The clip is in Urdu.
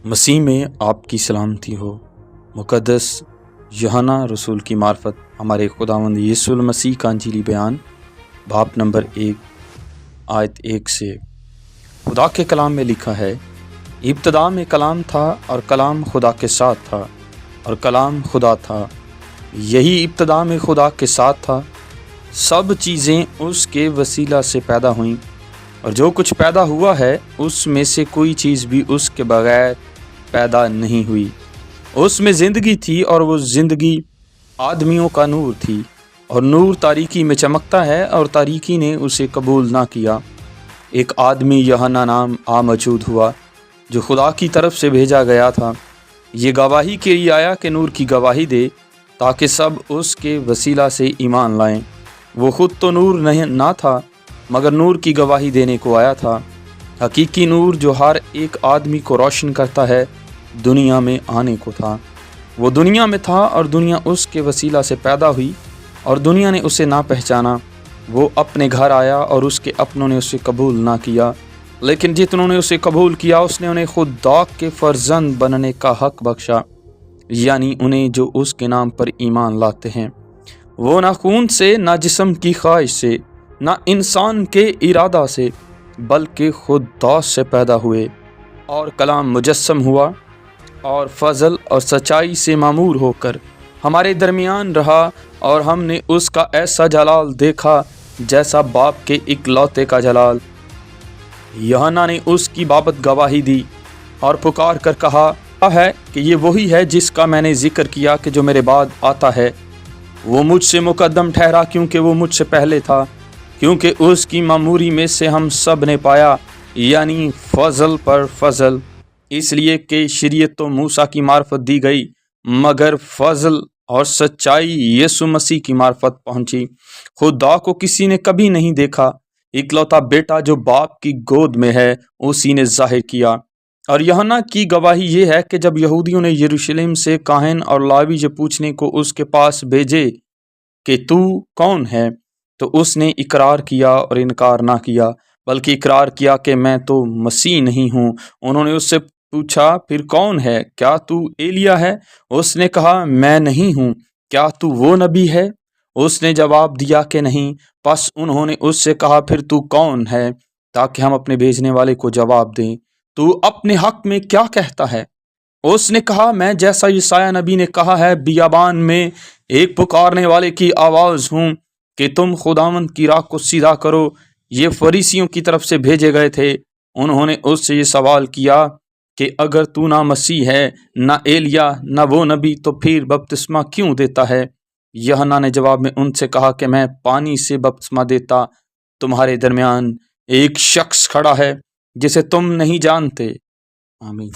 مسیح میں آپ کی سلامتی ہو۔ مقدس یوحنا رسول کی معرفت ہمارے خداوند یسوع المسیح کا انجیلی بیان باب نمبر 1 آیت 1 سے۔ خدا کے کلام میں لکھا ہے، ابتدا میں کلام تھا اور کلام خدا کے ساتھ تھا اور کلام خدا تھا۔ یہی ابتدا میں خدا کے ساتھ تھا۔ سب چیزیں اس کے وسیلہ سے پیدا ہوئیں، اور جو کچھ پیدا ہوا ہے اس میں سے کوئی چیز بھی اس کے بغیر پیدا نہیں ہوئی۔ اس میں زندگی تھی اور وہ زندگی آدمیوں کا نور تھی، اور نور تاریکی میں چمکتا ہے اور تاریکی نے اسے قبول نہ کیا۔ ایک آدمی یوحنا نام موجود ہوا جو خدا کی طرف سے بھیجا گیا تھا۔ یہ گواہی کے لیے آیا کہ نور کی گواہی دے، تاکہ سب اس کے وسیلہ سے ایمان لائیں۔ وہ خود تو نور نہ تھا، مگر نور کی گواہی دینے کو آیا تھا۔ حقیقی نور جو ہر ایک آدمی کو روشن کرتا ہے دنیا میں آنے کو تھا۔ وہ دنیا میں تھا اور دنیا اس کے وسیلہ سے پیدا ہوئی، اور دنیا نے اسے نہ پہچانا۔ وہ اپنے گھر آیا اور اس کے اپنوں نے اسے قبول نہ کیا، لیکن جتنوں نے اسے قبول کیا اس نے انہیں خدا کے فرزند بننے کا حق بخشا، یعنی انہیں جو اس کے نام پر ایمان لاتے ہیں۔ وہ نہ خون سے، نہ جسم کی خواہش سے، نہ انسان کے ارادہ سے، بلکہ خدا سے پیدا ہوئے۔ اور کلام مجسم ہوا اور فضل اور سچائی سے معمور ہو کر ہمارے درمیان رہا، اور ہم نے اس کا ایسا جلال دیکھا جیسا باپ کے اکلوتے کا جلال۔ یوحنا نے اس کی بابت گواہی دی اور پکار کر کہا ہے کہ یہ وہی ہے جس کا میں نے ذکر کیا کہ جو میرے بعد آتا ہے۔ وہ مجھ سے مقدم ٹھہرا کیونکہ وہ مجھ سے پہلے تھا، کیونکہ اس کی معموری میں سے ہم سب نے پایا، یعنی فضل پر فضل۔ اس لیے کہ شریعت تو موسیٰ کی معرفت دی گئی، مگر فضل اور سچائی یسوع مسیح کی معرفت پہنچی۔ خدا کو کسی نے کبھی نہیں دیکھا، اکلوتا بیٹا جو باپ کی گود میں ہے اسی نے ظاہر کیا۔ اور یوحنا کی گواہی یہ ہے کہ جب یہودیوں نے یروشلم سے کاہن اور لاوی یہ پوچھنے کو اس کے پاس بھیجے کہ تو کون ہے، تو اس نے اقرار کیا اور انکار نہ کیا، بلکہ اقرار کیا کہ میں تو مسیح نہیں ہوں۔ انہوں نے اس سے پوچھا، پھر کون ہے؟ کیا تو ایلیا ہے؟ اس نے کہا، میں نہیں ہوں۔ کیا تو وہ نبی ہے؟ اس نے جواب دیا کہ نہیں۔ پس انہوں نے اس سے کہا، پھر تو کون ہے، تاکہ ہم اپنے بھیجنے والے کو جواب دیں۔ تو اپنے حق میں کیا کہتا ہے؟ اس نے کہا، میں جیسا یسایہ نبی نے کہا ہے، بیابان میں ایک پکارنے والے کی آواز ہوں کہ تم خداوند کی راہ کو سیدھا کرو۔ یہ فریسیوں کی طرف سے بھیجے گئے تھے۔ انہوں نے اس سے یہ سوال کیا کہ اگر تو نہ مسیح ہے، نہ ایلیا، نہ وہ نبی، تو پھر بپتسمہ کیوں دیتا ہے؟ یوحنا نے جواب میں ان سے کہا کہ میں پانی سے بپتسمہ دیتا، تمہارے درمیان ایک شخص کھڑا ہے جسے تم نہیں جانتے۔ آمین۔